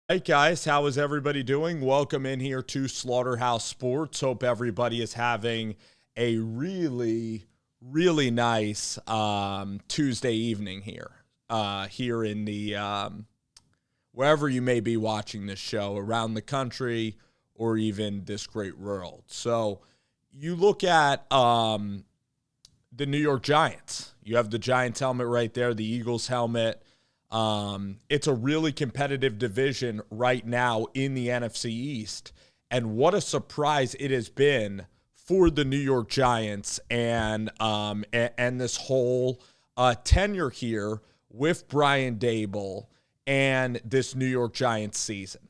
Hey guys, how is everybody doing? Welcome in here to Slaughterhouse Sports. Hope everybody is having a really nice Tuesday evening here in the wherever you may be watching this show around the country or even this great world. So you look at the New York Giants. You have the Giants helmet right there, the Eagles helmet. It's a really competitive division right now in the NFC East. And what a surprise it has been for the New York Giants and this whole tenure here with Brian Dable and this New York Giants season.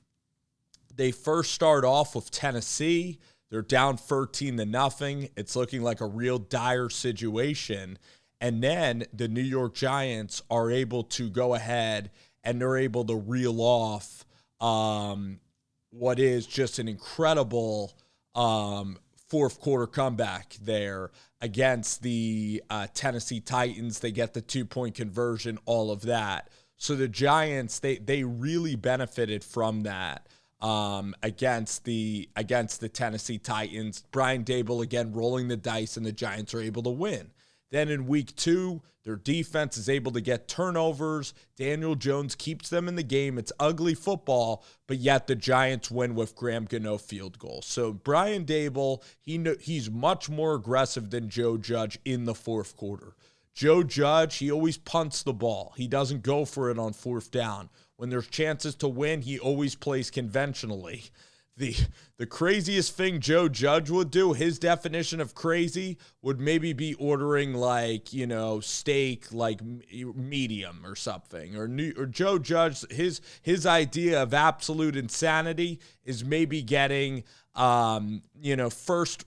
They first start off with Tennessee. They're down 13-0. It's looking like a real dire situation. And then the New York Giants are able to go ahead and they're able to reel off what is just an incredible fourth quarter comeback there against the Tennessee Titans. They get the 2-point conversion, all of that. So the Giants, they really benefited from that against the Tennessee Titans. Brian Dable again rolling the dice, and the Giants are able to win. Then in week 2, their defense is able to get turnovers. Daniel Jones keeps them in the game. It's ugly football, but yet the Giants win with Graham Gano field goal. So Brian Dable, he's much more aggressive than Joe Judge in the fourth quarter. Joe Judge, he always punts the ball. He doesn't go for it on fourth down. When there's chances to win, he always plays conventionally. The craziest thing Joe Judge would do, his definition of crazy would maybe be ordering steak like medium or something. Or Joe Judge, his idea of absolute insanity is maybe getting first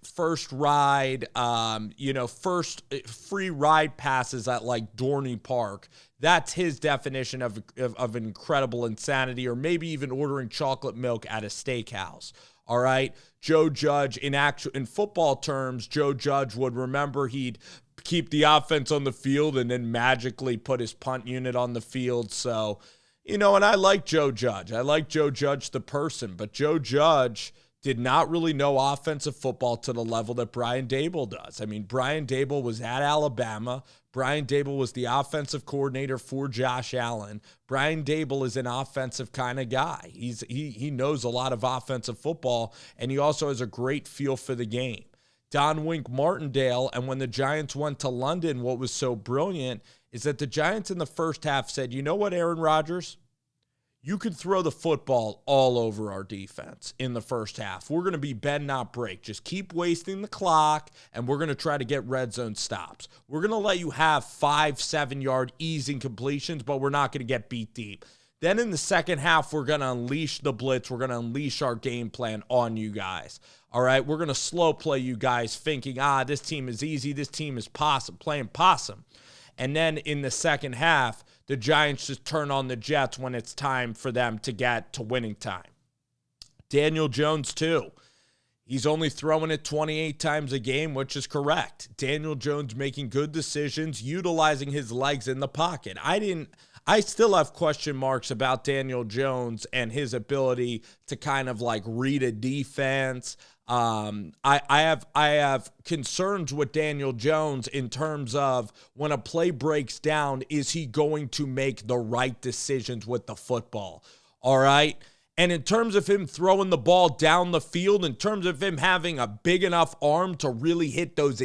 ride, first free ride passes at like Dorney Park. That's his definition of an incredible insanity, or maybe even ordering chocolate milk at a steakhouse. All right. Joe Judge, in football terms, Joe Judge would remember he'd keep the offense on the field and then magically put his punt unit on the field. So, and I like Joe Judge. I like Joe Judge the person, but Joe Judge did not really know offensive football to the level that Brian Dable does. I mean, Brian Dable was at Alabama. Brian Dable was the offensive coordinator for Josh Allen. Brian Dable is an offensive kind of guy. He knows a lot of offensive football, and he also has a great feel for the game. Don Wink Martindale, and when the Giants went to London, what was so brilliant is that the Giants in the first half said, you know what, Aaron Rodgers? You could throw the football all over our defense in the first half. We're going to be bend, not break. Just keep wasting the clock, and we're going to try to get red zone stops. We're going to let you have 5-7 yard easy completions, but we're not going to get beat deep. Then in the second half, we're going to unleash the blitz. We're going to unleash our game plan on you guys. All right, we're going to slow play you guys thinking, this team is easy. This team is playing possum. And then in the second half, the Giants just turn on the Jets when it's time for them to get to winning time. Daniel Jones, too. He's only throwing it 28 times a game, which is correct. Daniel Jones making good decisions, utilizing his legs in the pocket. I still have question marks about Daniel Jones and his ability to kind of like read a defense. I have concerns with Daniel Jones in terms of when a play breaks down, is he going to make the right decisions with the football? All right. And in terms of him throwing the ball down the field, in terms of him having a big enough arm to really hit those,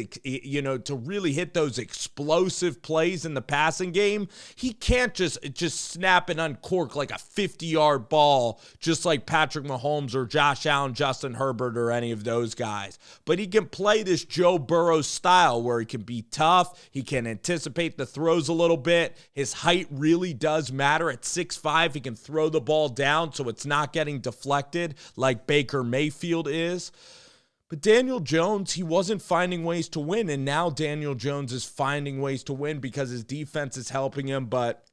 explosive plays in the passing game, he can't just snap and uncork like a 50-yard ball, just like Patrick Mahomes or Josh Allen, Justin Herbert, or any of those guys. But he can play this Joe Burrow style where he can be tough. He can anticipate the throws a little bit. His height really does matter. At 6'5", he can throw the ball down so it's not getting deflected like Baker Mayfield is. But Daniel Jones, he wasn't finding ways to win, and now Daniel Jones is finding ways to win because his defense is helping him. But,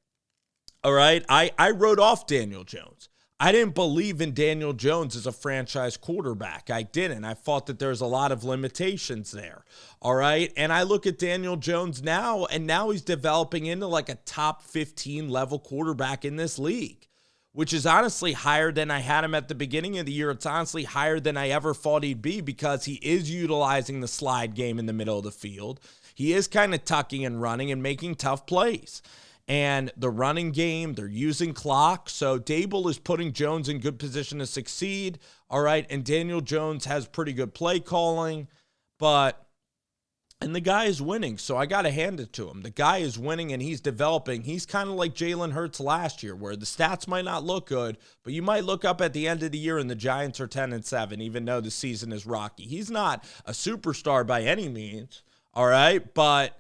all right, I wrote off Daniel Jones. I didn't believe in Daniel Jones as a franchise quarterback. I didn't. I thought that there's a lot of limitations there. All right. And I look at Daniel Jones now, and now he's developing into like a top 15 level quarterback in this league. which is honestly higher than I had him at the beginning of the year. It's honestly higher than I ever thought he'd be because he is utilizing the slide game in the middle of the field. He is kind of tucking and running and making tough plays. And the running game, they're using clock. So Daboll is putting Jones in good position to succeed. All right. And Daniel Jones has pretty good play calling. And the guy is winning, so I got to hand it to him. The guy is winning, and he's developing. He's kind of like Jalen Hurts last year, where the stats might not look good, but you might look up at the end of the year and the Giants are 10-7, even though the season is rocky. He's not a superstar by any means, all right? But,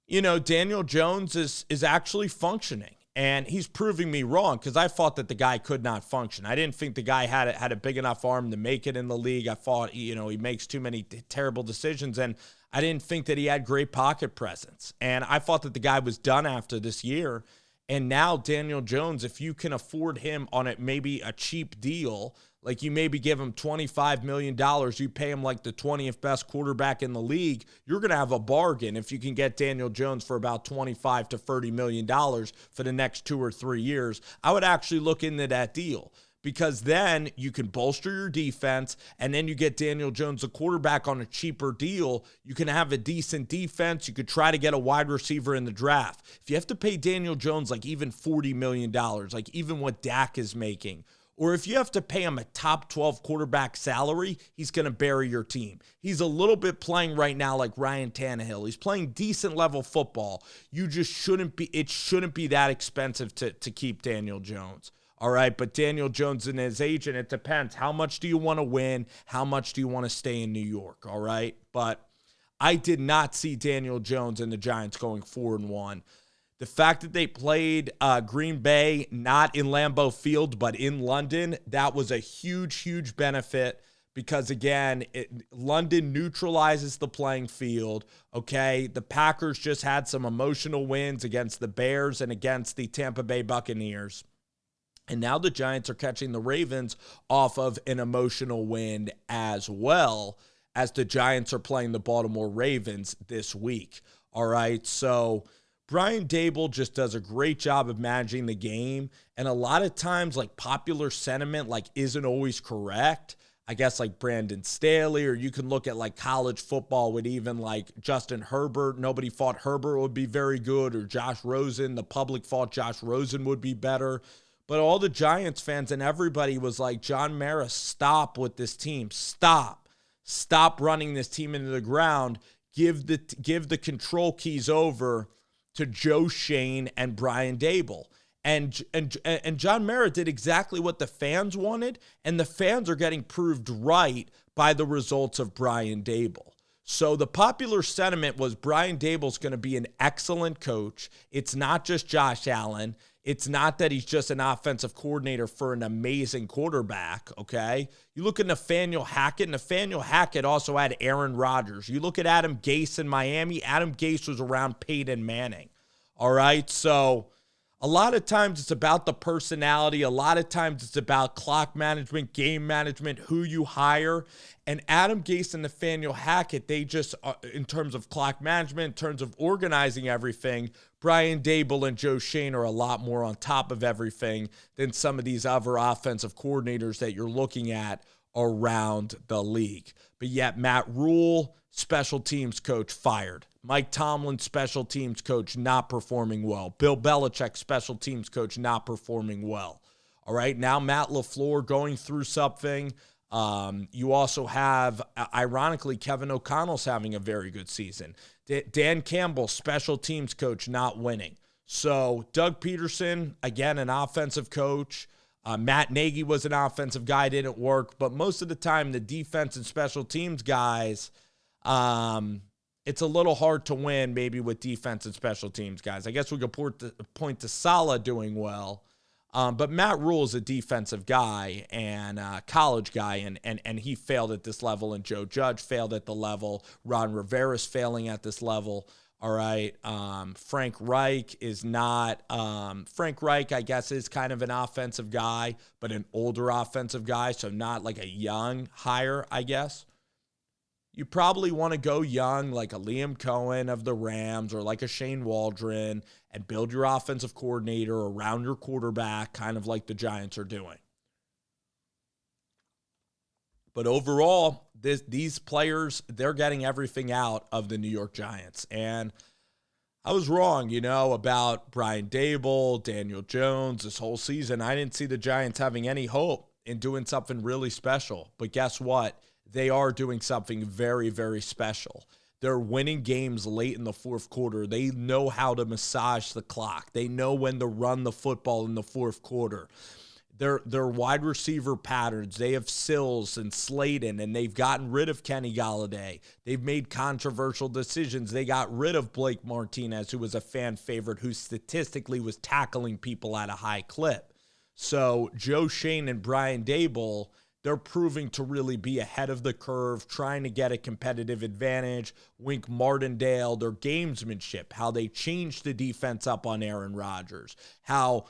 Daniel Jones is actually functioning. And he's proving me wrong because I thought that the guy could not function. I didn't think the guy had a big enough arm to make it in the league. I thought, he makes too many terrible decisions. And I didn't think that he had great pocket presence. And I thought that the guy was done after this year. And now Daniel Jones, if you can afford him on maybe a cheap deal, like you maybe give him $25 million, you pay him like the 20th best quarterback in the league, you're going to have a bargain if you can get Daniel Jones for about $25 to $30 million for the next 2 or 3 years. I would actually look into that deal because then you can bolster your defense and then you get Daniel Jones, the quarterback, on a cheaper deal. You can have a decent defense. You could try to get a wide receiver in the draft. If you have to pay Daniel Jones like even $40 million, like even what Dak is making, or if you have to pay him a top 12 quarterback salary, he's going to bury your team. He's a little bit playing right now like Ryan Tannehill. He's playing decent level football. It shouldn't be that expensive to keep Daniel Jones. All right, but Daniel Jones and his agent, it depends. How much do you want to win? How much do you want to stay in New York? All right, but I did not see Daniel Jones and the Giants going 4-1. The fact that they played Green Bay not in Lambeau Field but in London, that was a huge, huge benefit because, again, London neutralizes the playing field, okay? The Packers just had some emotional wins against the Bears and against the Tampa Bay Buccaneers. And now the Giants are catching the Ravens off of an emotional win as well, as the Giants are playing the Baltimore Ravens this week, all right? So Brian Daboll just does a great job of managing the game. And a lot of times, like, popular sentiment, like, isn't always correct. I guess like Brandon Staley, or you can look at like college football with even like Justin Herbert. Nobody thought Herbert would be very good, or Josh Rosen. The public thought Josh Rosen would be better. But all the Giants fans and everybody was like, John Mara, stop with this team. Stop running this team into the ground. Give the control keys over to Joe Schoen and Brian Daboll. And John Mara did exactly what the fans wanted, and the fans are getting proved right by the results of Brian Daboll. So the popular sentiment was Brian Daboll's going to be an excellent coach. It's not just Josh Allen. It's not that he's just an offensive coordinator for an amazing quarterback, okay? You look at Nathaniel Hackett. Nathaniel Hackett also had Aaron Rodgers. You look at Adam Gase in Miami. Adam Gase was around Peyton Manning, all right? So a lot of times it's about the personality. A lot of times it's about clock management, game management, who you hire. And Adam Gase and Nathaniel Hackett, they just, in terms of clock management, in terms of organizing everything, Brian Daboll and Joe Schoen are a lot more on top of everything than some of these other offensive coordinators that you're looking at around the league. But yet Matt Rule, special teams coach, fired. Mike Tomlin, special teams coach, not performing well. Bill Belichick, special teams coach, not performing well. All right, now Matt LaFleur going through something. You also have, ironically, Kevin O'Connell's having a very good season. Dan Campbell, special teams coach, not winning. So Doug Peterson, again, an offensive coach. Matt Nagy was an offensive guy, didn't work. But most of the time, the defense and special teams guys, it's a little hard to win maybe with defense and special teams guys. I guess we could point to Saleh doing well. But Matt Rule is a defensive guy and a college guy, and he failed at this level, and Joe Judge failed at the level. Ron Rivera's failing at this level. All right. Frank Reich is not. Frank Reich, I guess, is kind of an offensive guy, but an older offensive guy, so not like a young hire, I guess. you probably want to go young, like a Liam Cohen of the Rams or like a Shane Waldron, and build your offensive coordinator around your quarterback, kind of like the Giants are doing. But overall, these players, they're getting everything out of the New York Giants. And I was wrong, about Brian Daboll, Daniel Jones, this whole season. I didn't see the Giants having any hope in doing something really special. But guess what? They are doing something very, very special. They're winning games late in the fourth quarter. They know how to massage the clock. They know when to run the football in the fourth quarter. Their wide receiver patterns. They have Sills and Slayton, and they've gotten rid of Kenny Golladay. They've made controversial decisions. They got rid of Blake Martinez, who was a fan favorite, who statistically was tackling people at a high clip. So Joe Schoen and Brian Daboll, they're proving to really be ahead of the curve, trying to get a competitive advantage. Wink Martindale, their gamesmanship, how they changed the defense up on Aaron Rodgers, how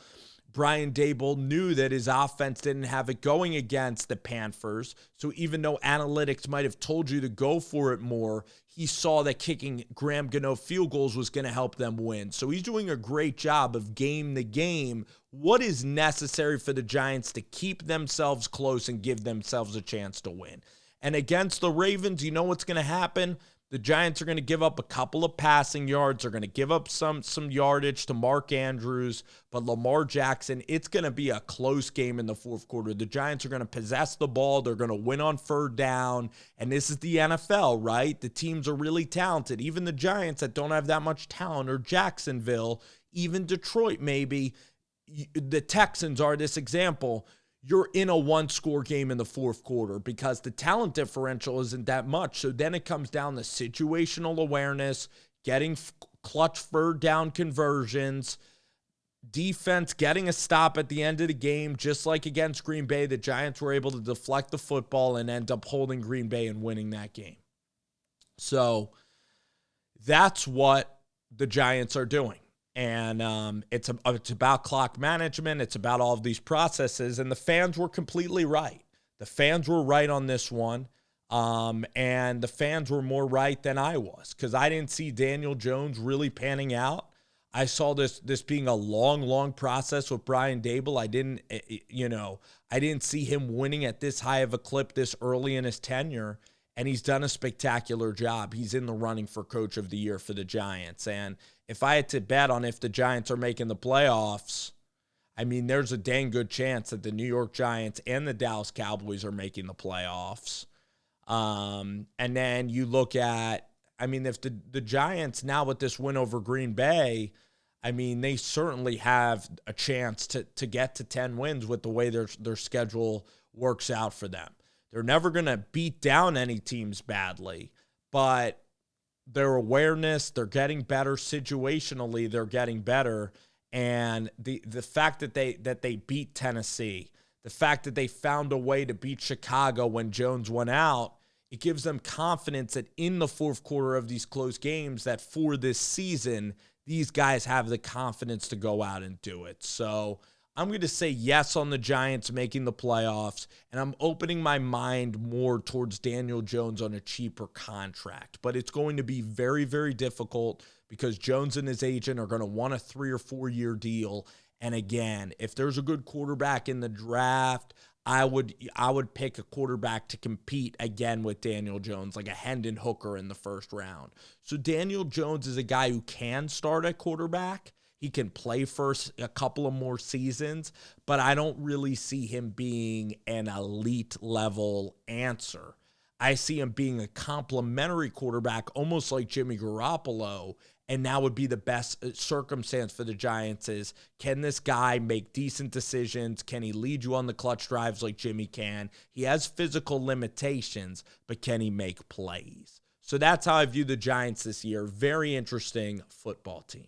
Brian Daboll knew that his offense didn't have it going against the Panthers. So even though analytics might have told you to go for it more, he saw that kicking Graham Gano field goals was going to help them win. So he's doing a great job of game to game what is necessary for the Giants to keep themselves close and give themselves a chance to win. And against the Ravens, you know what's going to happen? The Giants are going to give up a couple of passing yards. They're going to give up some yardage to Mark Andrews. But Lamar Jackson, it's going to be a close game in the fourth quarter. The Giants are going to possess the ball. They're going to win on third down. And this is the NFL, right? The teams are really talented. Even the Giants that don't have that much talent, or Jacksonville, even Detroit maybe. The Texans are this example. You're in a one-score game in the fourth quarter because the talent differential isn't that much. So then it comes down to situational awareness, getting clutch third down conversions, defense getting a stop at the end of the game, just like against Green Bay. The Giants were able to deflect the football and end up holding Green Bay and winning that game. So that's what the Giants are doing. And it's about clock management. It's about all of these processes. And the fans were completely right. The fans were right on this one. And the fans were more right than I was, because I didn't see Daniel Jones really panning out. I saw this being a long process with Brian Daboll. I didn't see him winning at this high of a clip this early in his tenure. And he's done a spectacular job. He's in the running for Coach of the Year for the Giants. And if I had to bet on if the Giants are making the playoffs, I mean, there's a dang good chance that the New York Giants and the Dallas Cowboys are making the playoffs. And then you look at, if the Giants now with this win over Green Bay, they certainly have a chance to get to 10 wins with the way their schedule works out for them. They're never going to beat down any teams badly, but their awareness, they're getting better situationally, they're getting better. And the fact that they beat Tennessee, the fact that they found a way to beat Chicago when Jones went out, it gives them confidence that in the fourth quarter of these close games, that for this season, these guys have the confidence to go out and do it. So I'm going to say yes on the Giants making the playoffs, and I'm opening my mind more towards Daniel Jones on a cheaper contract. But it's going to be very, very difficult because Jones and his agent are going to want a 3 or 4 year deal. And again, if there's a good quarterback in the draft, I would pick a quarterback to compete again with Daniel Jones, like a Hendon Hooker in the first round. So Daniel Jones is a guy who can start at quarterback. He can play for a couple of more seasons, but I don't really see him being an elite level answer. I see him being a complimentary quarterback, almost like Jimmy Garoppolo, and that would be the best circumstance for the Giants is, can this guy make decent decisions? Can he lead you on the clutch drives like Jimmy can? He has physical limitations, but can he make plays? So that's how I view the Giants this year. Very interesting football team.